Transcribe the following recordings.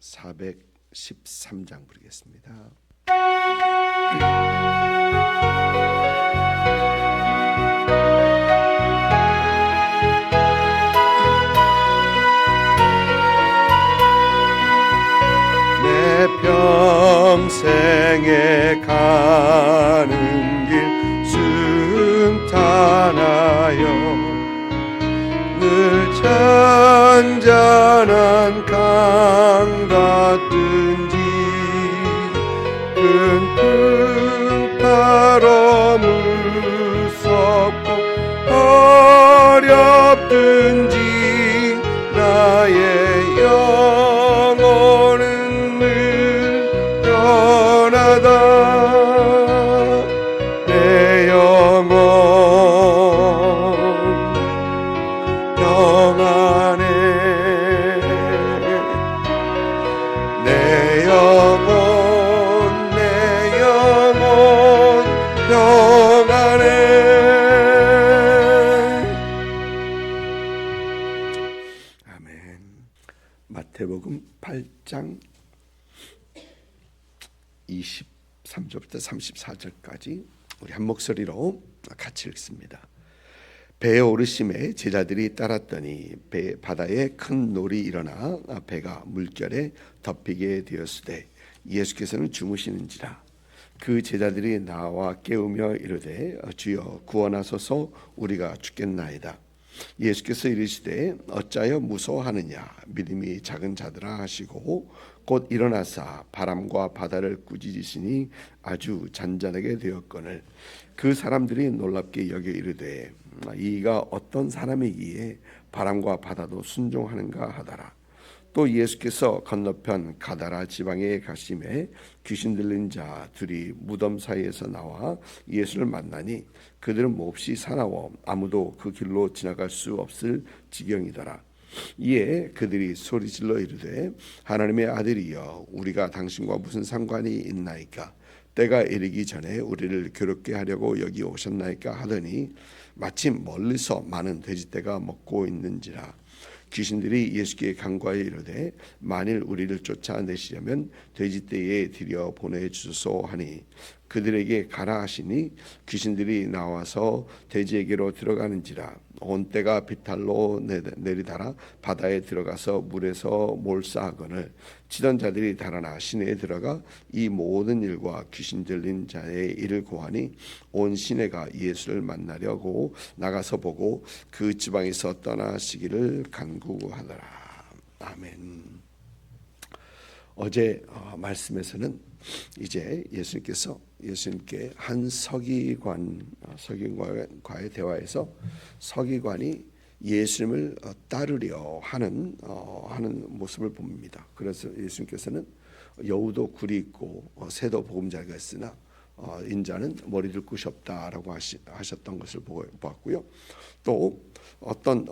413장 부르겠습니다. 내 평생에 가는 길 순탄하여 늘 잔잔한 강 같든지 큰 풍파로 무섭고 어렵든지 나의 영혼은 늘 편하다. 내 영혼 평안해. 내 영혼 평안해. 아멘. 마태복음 8장 23절부터 34절까지 우리 한 목소리로 같이 읽습니다. 배에 오르심에 제자들이 따랐더니 바다에 큰 놀이 일어나 배가 물결에 덮이게 되었으되 예수께서는 주무시는지라. 그 제자들이 나와 깨우며 이르되 주여 구원하소서 우리가 죽겠나이다. 예수께서 이르시되 어찌하여 무서워하느냐 믿음이 작은 자들아 하시고 곧 일어나사 바람과 바다를 꾸짖으시니 아주 잔잔하게 되었거늘 그 사람들이 놀랍게 여겨 이르되 이가 어떤 사람이기에 바람과 바다도 순종하는가 하더라. 또 예수께서 건너편 가다라 지방에 가심에 귀신 들린 자 둘이 무덤 사이에서 나와 예수를 만나니 그들은 몹시 사나워 아무도 그 길로 지나갈 수 없을 지경이더라. 이에 그들이 소리질러 이르되 하나님의 아들이여 우리가 당신과 무슨 상관이 있나이까. 때가 이르기 전에 우리를 괴롭게 하려고 여기 오셨나이까 하더니 마침 멀리서 많은 돼지떼가 먹고 있는지라. 귀신들이 예수께 간과하여 이르되 만일 우리를 쫓아내시려면 돼지떼에 들여 보내주소서 하니 그들에게 가라 하시니 귀신들이 나와서 돼지에게로 들어가는지라. 온 떼가 비탈로 내리달아 바다에 들어가서 물에서 몰사하거늘 치던 자들이 달아나 시내에 들어가 이 모든 일과 귀신 들린 자의 일을 고하니 온 시내가 예수를 만나려고 나가서 보고 그 지방에서 떠나시기를 간구하더라. 아멘. 어제 말씀에서는 이제 예수님께 한 서기관과의 대화에서 서기관이 예수님을 따르려 하는 모습을 봅니다. 그래서 예수님께서는 여우도 굴이 있고 새도 보금자리가 있으나 인자는 머리 둘 곳이 없다라고 하셨던 것을 보았고요. 또 어떤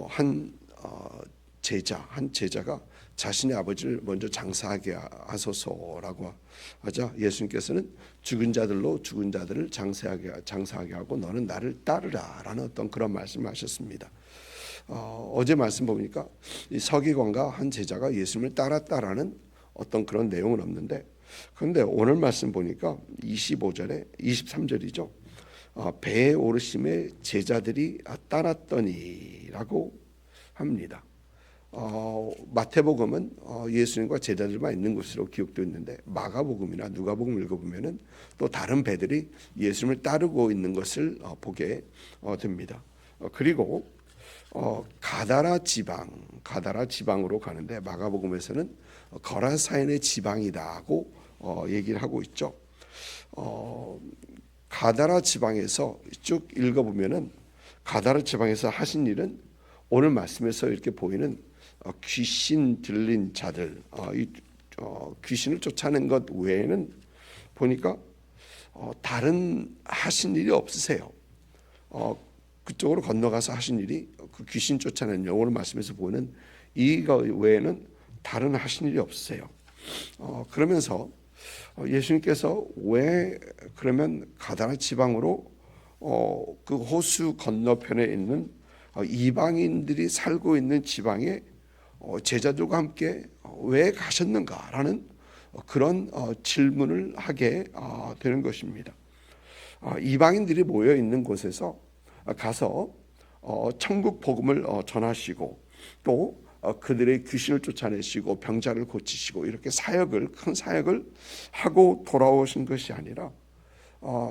한 제자가 자신의 아버지를 먼저 장사하게 하소서라고 하자 예수님께서는 죽은 자들을 장사하게 하고 너는 나를 따르라라는 어떤 그런 말씀을 하셨습니다. 어제 말씀 보니까 이 서기관과 한 제자가 예수님을 따랐다라는 어떤 그런 내용은 없는데, 그런데 오늘 말씀 보니까 23절이죠. 배에 오르심에 제자들이 따랐더니라고 합니다. 마태복음은 예수님과 제자들만 있는 것으로 기록되어 있는데 마가복음이나 누가복음 읽어보면은 또 다른 배들이 예수님을 따르고 있는 것을 보게 됩니다. 그리고 가다라 지방으로 가는데 마가복음에서는 거라사인의 지방이다고 얘기를 하고 있죠. 가다라 지방에서 쭉 읽어보면은 가다라 지방에서 하신 일은 오늘 말씀에서 이렇게 보이는 귀신 들린 자들, 귀신을 쫓아낸 것 외에는 보니까 다른 하신 일이 없으세요. 그쪽으로 건너가서 하신 일이 그 귀신 쫓아낸 오늘 말씀에서 보는 이거 외에는 다른 하신 일이 없으세요. 그러면서 예수님께서 왜 그러면 가다라 지방으로 그 호수 건너편에 있는 이방인들이 살고 있는 지방에 제자들과 함께 왜 가셨는가라는 그런 질문을 하게 되는 것입니다. 이방인들이 모여 있는 곳에서 가서 천국 복음을 전하시고 또 그들의 귀신을 쫓아내시고 병자를 고치시고 이렇게 큰 사역을 하고 돌아오신 것이 아니라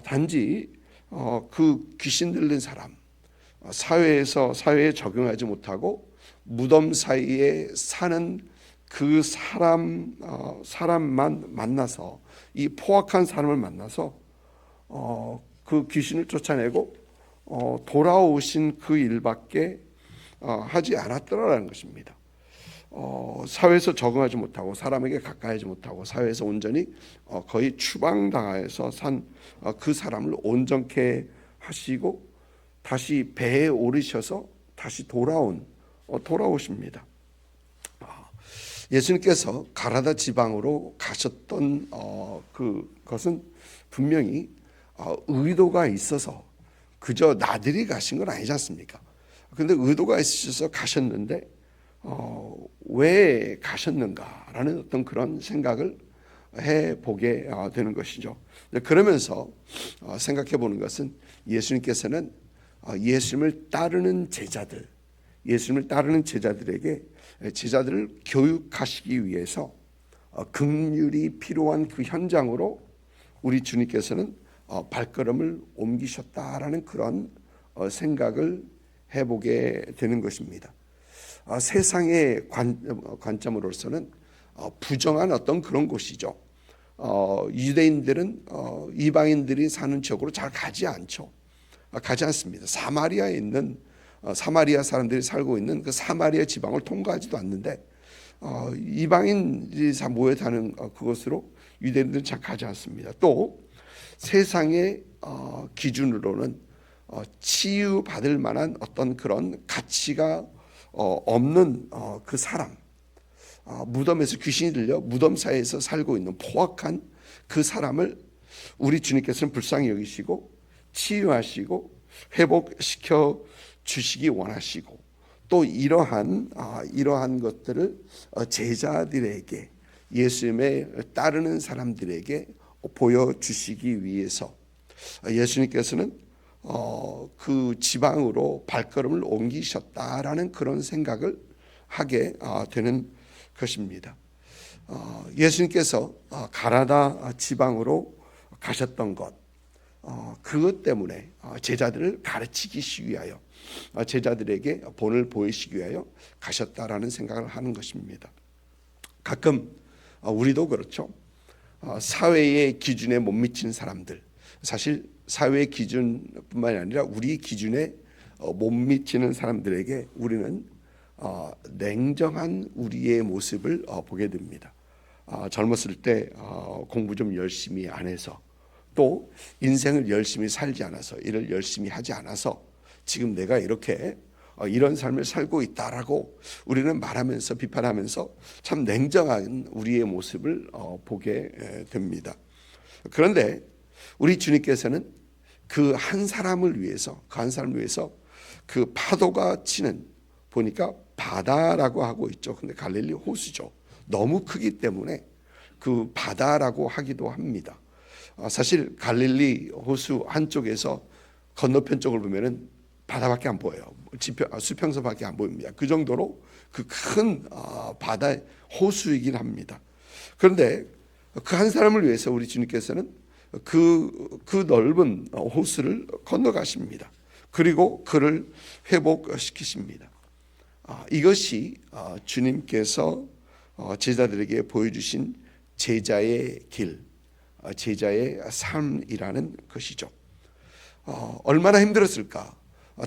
단지 그 귀신 들린 사람, 사회에 적응하지 못하고 무덤 사이에 사는 그 사람만 만나서, 이 포악한 사람을 만나서 그 귀신을 쫓아내고 돌아오신 그 일밖에 하지 않았더라라는 것입니다. 사회에서 적응하지 못하고 사람에게 가까이하지 못하고 사회에서 온전히 거의 추방당하여서 산 그 사람을 온전케 하시고 다시 배에 오르셔서 다시 돌아오십니다. 예수님께서 가라다 지방으로 가셨던 그것은 분명히 의도가 있어서 그저 나들이 가신 건 아니지 않습니까? 그런데 의도가 있으셔서 가셨는데 왜 가셨는가라는 어떤 그런 생각을 해보게 되는 것이죠. 그러면서 생각해 보는 것은 예수님께서는 예수님을 따르는 제자들에게 제자들을 교육하시기 위해서 긍휼이 필요한 그 현장으로 우리 주님께서는 발걸음을 옮기셨다라는 그런 생각을 해보게 되는 것입니다. 세상의 관점으로서는 부정한 어떤 그런 곳이죠. 유대인들은 이방인들이 사는 지역으로 잘 가지 않습니다. 사마리아에 있는 사마리아 사람들이 살고 있는 그 사마리아 지방을 통과하지도 않는데 이방인들이 모여 사는 그곳으로 유대인들은 잘 가지 않습니다. 또 세상의 기준으로는 치유받을 만한 어떤 그런 가치가 없는 그 사람, 무덤에서 귀신이 들려 무덤 사이에서 살고 있는 포악한 그 사람을 우리 주님께서는 불쌍히 여기시고 치유하시고 회복시켜 주시기 원하시고 또 이러한 것들을 제자들에게, 예수님의 따르는 사람들에게 보여주시기 위해서 예수님께서는 그 지방으로 발걸음을 옮기셨다라는 그런 생각을 하게 되는 것입니다. 예수님께서 가라다 지방으로 가셨던 것, 그것 때문에 제자들을 가르치기 위하여, 제자들에게 본을 보이시기 위하여 가셨다라는 생각을 하는 것입니다. 가끔 우리도 그렇죠. 사회의 기준에 못 미치는 사람들, 사실 사회의 기준뿐만이 아니라 우리 기준에 못 미치는 사람들에게 우리는 냉정한 우리의 모습을 보게 됩니다. 젊었을 때 공부 좀 열심히 안 해서, 또 인생을 열심히 살지 않아서, 일을 열심히 하지 않아서 지금 내가 이렇게 이런 삶을 살고 있다라고 우리는 말하면서 비판하면서 참 냉정한 우리의 모습을 보게 됩니다. 그런데 우리 주님께서는 그 한 사람을 위해서 그 파도가 치는, 보니까 바다라고 하고 있죠. 근데 갈릴리 호수죠. 너무 크기 때문에 그 바다라고 하기도 합니다. 사실 갈릴리 호수 한쪽에서 건너편 쪽을 보면은 바다밖에 안 보여요. 수평선밖에 안 보입니다. 그 정도로 그 큰 바다 호수이긴 합니다. 그런데 그 한 사람을 위해서 우리 주님께서는 그 넓은 호수를 건너가십니다. 그리고 그를 회복시키십니다. 이것이 주님께서 제자들에게 보여주신 제자의 길, 제자의 삶이라는 것이죠. 얼마나 힘들었을까?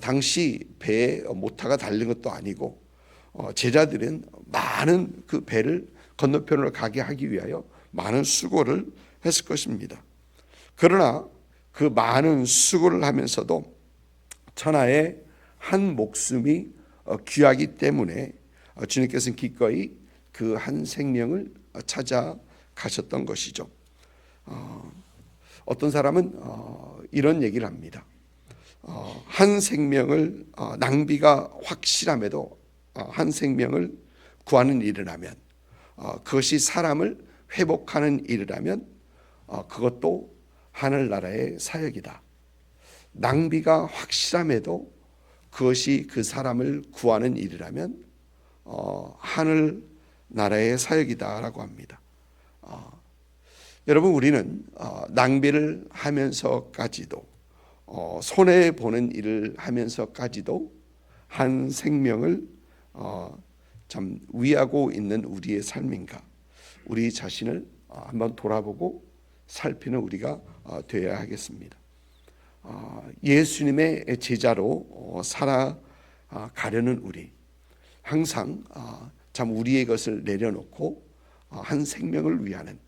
당시 배에 모타가 달린 것도 아니고 제자들은 많은 그 배를 건너편으로 가게 하기 위하여 많은 수고를 했을 것입니다. 그러나 그 많은 수고를 하면서도 천하의 한 목숨이 귀하기 때문에 주님께서는 기꺼이 그 한 생명을 찾아가셨던 것이죠. 어떤 사람은 이런 얘기를 합니다. 한 생명을 낭비가 확실함에도 한 생명을 구하는 일을 하면 그것이 사람을 회복하는 일이라면 그것도 하늘나라의 사역이다. 낭비가 확실함에도 그것이 그 사람을 구하는 일이라면 하늘나라의 사역이다라고 합니다. 여러분, 우리는 낭비를 하면서까지도 손해보는 일을 하면서까지도 한 생명을 참 위하고 있는 우리의 삶인가, 우리 자신을 한번 돌아보고 살피는 우리가 되어야 하겠습니다. 예수님의 제자로 살아가려는 우리, 항상 참 우리의 것을 내려놓고 한 생명을 위하는,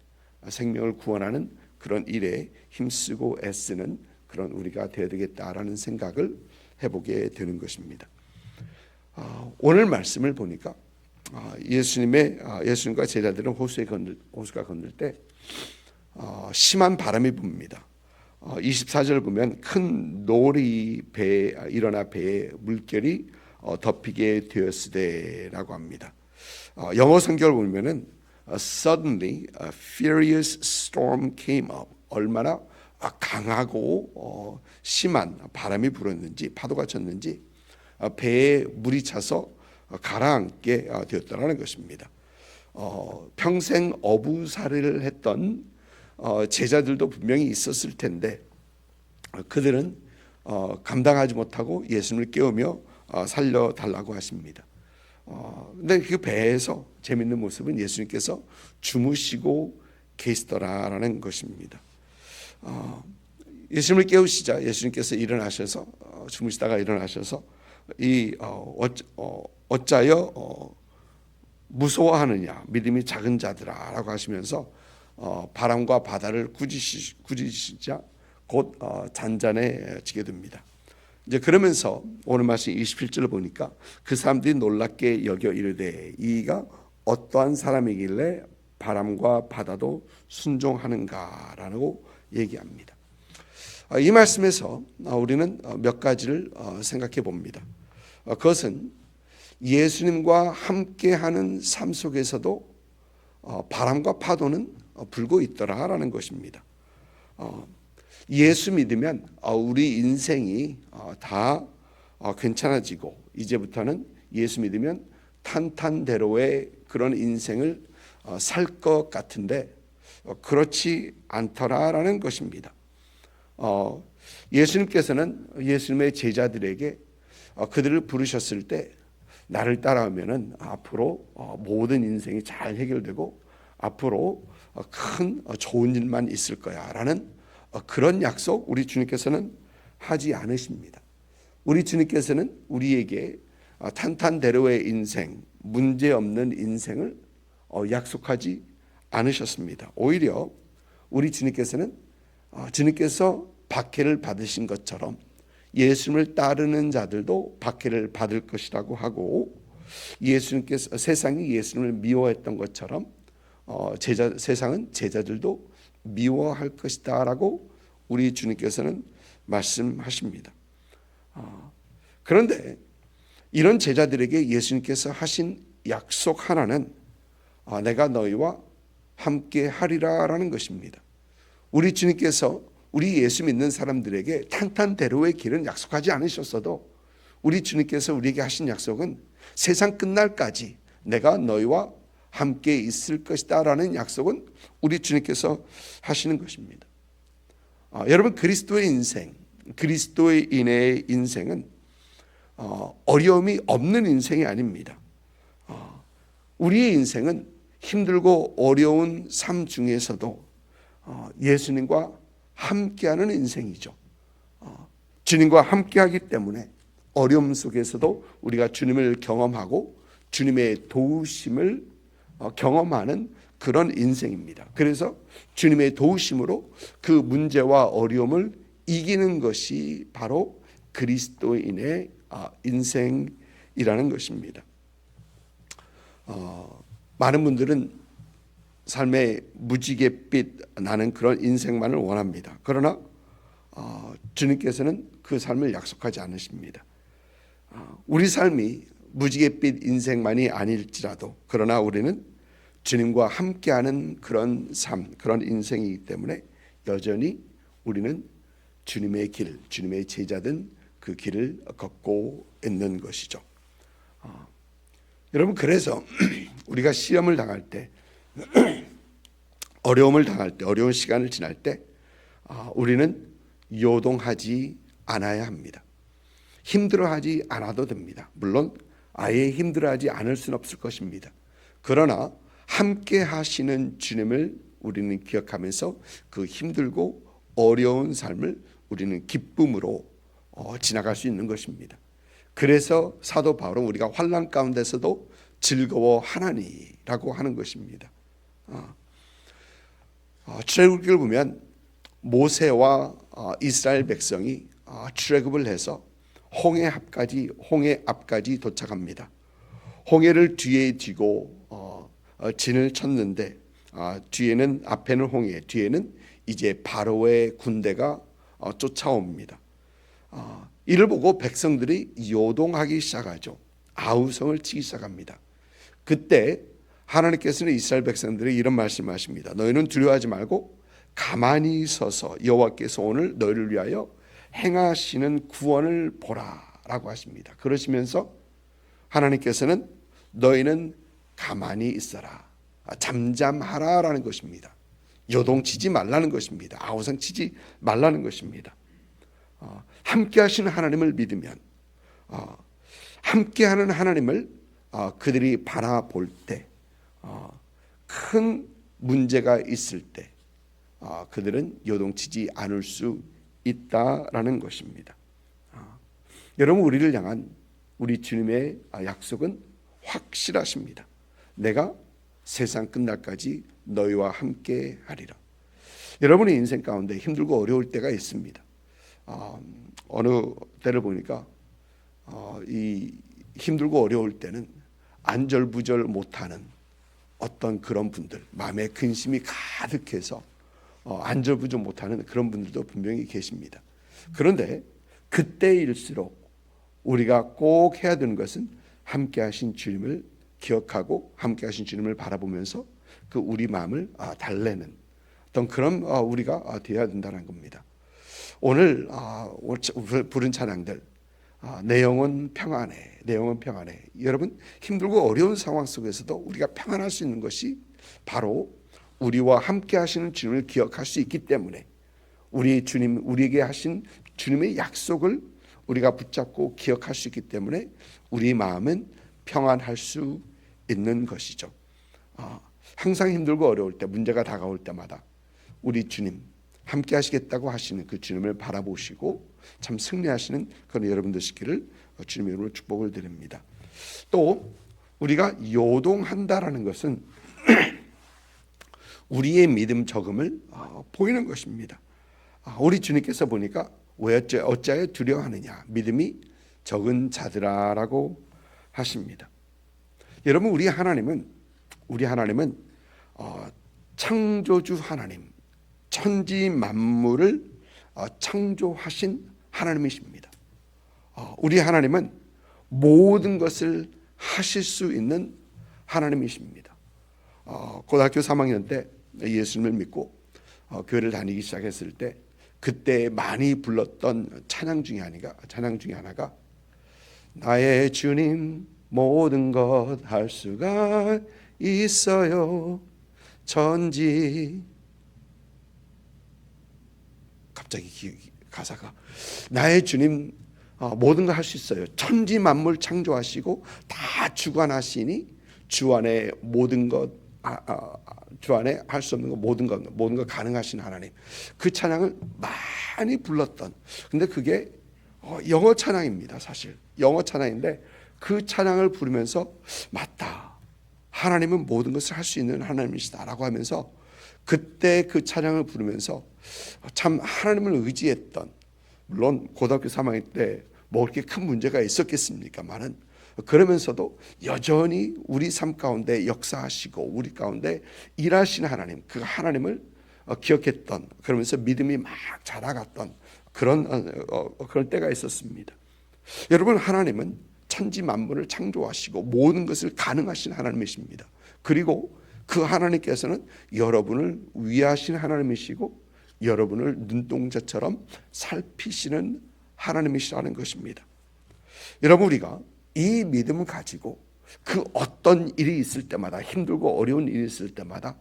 생명을 구원하는 그런 일에 힘쓰고 애쓰는 그런 우리가 되어야 되겠다라는 생각을 해보게 되는 것입니다. 오늘 말씀을 보니까 예수님과 제자들은 호수가 건널 때 심한 바람이 붑니다. 24절 보면 큰 놀이 일어나 배에 물결이 덮이게 되었으되라고 합니다. 영어 성경을 보면은 suddenly a furious storm came up. 얼마나 강하고 심한 바람이 불었는지, 파도가 쳤는지 배에 물이 차서 가라앉게 되었다는 것입니다. 평생 어부살이를 했던 제자들도 분명히 있었을 텐데 그들은 감당하지 못하고 예수님을 깨우며 살려달라고 하십니다. 근데 그 배에서 재밌는 모습은 예수님께서 주무시고 계시더라라는 것입니다. 예수님을 깨우시자 예수님께서 일어나셔서 주무시다가 일어나셔서 어짜여 무서워하느냐 믿음이 작은 자들아라고 하시면서 바람과 바다를 꾸짖으시자 곧 잔잔해지게 됩니다. 이제 그러면서 오늘 말씀 27절을 보니까 그 사람들이 놀랍게 여겨 이르되 이가 어떠한 사람이길래 바람과 바다도 순종하는가라고 얘기합니다. 이 말씀에서 우리는 몇 가지를 생각해 봅니다. 그것은 예수님과 함께하는 삶 속에서도 바람과 파도는 불고 있더라라는 것입니다. 예수 믿으면 우리 인생이 다 괜찮아지고 이제부터는 예수 믿으면 탄탄대로의 그런 인생을 살 것 같은데 그렇지 않더라라는 것입니다. 예수님께서는 예수님의 제자들에게 그들을 부르셨을 때 나를 따라오면은 앞으로 모든 인생이 잘 해결되고 앞으로 큰 좋은 일만 있을 거야라는 그런 약속 우리 주님께서는 하지 않으십니다. 우리 주님께서는 우리에게 탄탄대로의 인생, 문제없는 인생을 약속하지 않으셨습니다. 오히려 우리 주님께서는 주님께서 박해를 받으신 것처럼 예수님을 따르는 자들도 박해를 받을 것이라고 하고 예수님께서 세상이 예수님을 미워했던 것처럼 세상은 제자들도 미워할 것이다라고 우리 주님께서는 말씀하십니다. 그런데 이런 제자들에게 예수님께서 하신 약속 하나는 내가 너희와 함께 하리라라는 것입니다. 우리 주님께서 우리 예수 믿는 사람들에게 탄탄대로의 길은 약속하지 않으셨어도 우리 주님께서 우리에게 하신 약속은 세상 끝날까지 내가 너희와 함께 있을 것이다 라는 약속은 우리 주님께서 하시는 것입니다. 여러분, 그리스도의 인생, 그리스도인의 인생은 어려움이 없는 인생이 아닙니다. 우리의 인생은 힘들고 어려운 삶 중에서도 예수님과 함께하는 인생이죠. 주님과 함께하기 때문에 어려움 속에서도 우리가 주님을 경험하고 주님의 도우심을 경험하는 그런 인생입니다. 그래서 주님의 도우심으로 그 문제와 어려움을 이기는 것이 바로 그리스도인의 인생이라는 것입니다. 많은 분들은 삶의 무지갯빛 나는 그런 인생만을 원합니다. 그러나 주님께서는 그 삶을 약속하지 않으십니다. 우리 삶이 무지갯빛 인생만이 아닐지라도 그러나 우리는 주님과 함께하는 그런 삶, 그런 인생이기 때문에 여전히 우리는 주님의 길, 주님의 제자된 그 길을 걷고 있는 것이죠. 여러분, 그래서 우리가 시험을 당할 때, 어려움을 당할 때, 어려운 시간을 지날 때 우리는 요동하지 않아야 합니다. 힘들어하지 않아도 됩니다. 물론 아예 힘들어하지 않을 수는 없을 것입니다. 그러나 함께 하시는 주님을 우리는 기억하면서 그 힘들고 어려운 삶을 우리는 기쁨으로 지나갈 수 있는 것입니다. 그래서 사도 바울은 우리가 환난 가운데서도 즐거워하나니라고 하는 것입니다. 출애굽기를 보면 모세와 이스라엘 백성이 출애굽을 해서 홍해 앞까지 도착합니다. 홍해를 뒤에 두고 진을 쳤는데 뒤에는, 앞에는 홍해, 뒤에는 이제 바로의 군대가 쫓아옵니다. 이를 보고 백성들이 요동하기 시작하죠. 아우성을 치기 시작합니다. 그때 하나님께서는 이스라엘 백성들이 이런 말씀하십니다. 너희는 두려워하지 말고 가만히 서서 여호와께서 오늘 너희를 위하여 행하시는 구원을 보라라고 하십니다. 그러시면서 하나님께서는 너희는 가만히 있어라, 잠잠하라라는 것입니다. 요동치지 말라는 것입니다. 아우성치지 말라는 것입니다. 함께 하시는 하나님을 믿으면, 함께하는 하나님을 그들이 바라볼 때, 큰 문제가 있을 때 그들은 요동치지 않을 수 있다라는 것입니다. 여러분, 우리를 향한 우리 주님의 약속은 확실하십니다. 내가 세상 끝날까지 너희와 함께 하리라. 여러분의 인생 가운데 힘들고 어려울 때가 있습니다. 어느 때를 보니까 이 힘들고 어려울 때는 안절부절 못하는 어떤 그런 분들, 마음에 근심이 가득해서 안절부절 못하는 그런 분들도 분명히 계십니다. 그런데 그때일수록 우리가 꼭 해야 되는 것은 함께 하신 주님을 기억하고 함께 하신 주님을 바라보면서 그 우리 마음을 달래는 어떤 그런 우리가 되어야 된다는 겁니다. 오늘 부른 찬양들, 내 영혼 평안해, 내 영혼 평안해. 여러분, 힘들고 어려운 상황 속에서도 우리가 평안할 수 있는 것이 바로 우리와 함께 하시는 주님을 기억할 수 있기 때문에, 우리 주님, 우리에게 하신 주님의 약속을 우리가 붙잡고 기억할 수 있기 때문에 우리 마음은 평안할 수 있는 것이죠. 항상 힘들고 어려울 때, 문제가 다가올 때마다 우리 주님, 함께 하시겠다고 하시는 그 주님을 바라보시고 참 승리하시는 그런 여러분 되시기를 주님의 이름으로 축복을 드립니다. 또 우리가 요동한다라는 것은 우리의 믿음 적음을 보이는 것입니다. 우리 주님께서 보니까 왜 어찌하여 두려워하느냐, 믿음이 적은 자들아라고 하십니다. 여러분, 우리 하나님은 창조주 하나님, 천지 만물을 창조하신 하나님이십니다. 우리 하나님은 모든 것을 하실 수 있는 하나님이십니다. 고등학교 3학년 때 예수님을 믿고 교회를 다니기 시작했을 때 그때 많이 불렀던 찬양 중에 하나가 나의 주님 모든 것 할 수가 있어요. 천지, 갑자기 가사가 나의 주님 모든 걸 할 수 있어요. 천지 만물 창조하시고 다 주관하시니 주 안에 모든 것, 주 안에 할 수 없는 것 모든 것 가능하신 하나님. 그 찬양을 많이 불렀던, 근데 그게 영어 찬양입니다. 사실 영어 찬양인데 그 찬양을 부르면서 맞다, 하나님은 모든 것을 할 수 있는 하나님이시다라고 하면서 그때 그 찬양을 부르면서 참 하나님을 의지했던, 물론 고등학교 3학년 때 뭐 그렇게 큰 문제가 있었겠습니까만은 그러면서도 여전히 우리 삶 가운데 역사하시고 우리 가운데 일하시는 하나님, 그 하나님을 기억했던, 그러면서 믿음이 막 자라갔던 그런 때가 있었습니다. 여러분, 하나님은 천지 만물을 창조하시고 모든 것을 가능하신 하나님이십니다. 그리고 그 하나님께서는 여러분을 위하신 하나님이시고 여러분을 눈동자처럼 살피시는 하나님이시라는 것입니다. 여러분, 우리가 이 믿음을 가지고 그 어떤 일이 있을 때마다, 힘들고 어려운 일이 있을 때마다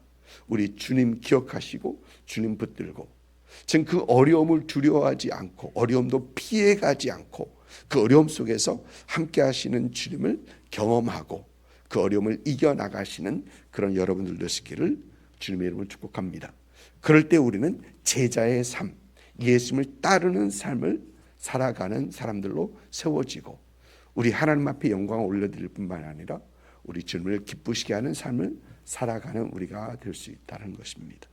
우리 주님 기억하시고 주님 붙들고, 지금 그 어려움을 두려워하지 않고 어려움도 피해가지 않고 그 어려움 속에서 함께 하시는 주님을 경험하고 그 어려움을 이겨나가시는 그런 여러분들 되시기를 주님의 이름으로 축복합니다. 그럴 때 우리는 제자의 삶, 예수님을 따르는 삶을 살아가는 사람들로 세워지고 우리 하나님 앞에 영광을 올려드릴 뿐만 아니라 우리 주님을 기쁘시게 하는 삶을 살아가는 우리가 될 수 있다는 것입니다.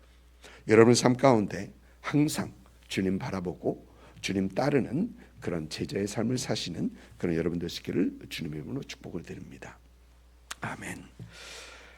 여러분 삶 가운데 항상 주님 바라보고 주님 따르는 그런 제자의 삶을 사시는 그런 여러분 되시기를 주님의 이름으로 축복을 드립니다. 아멘.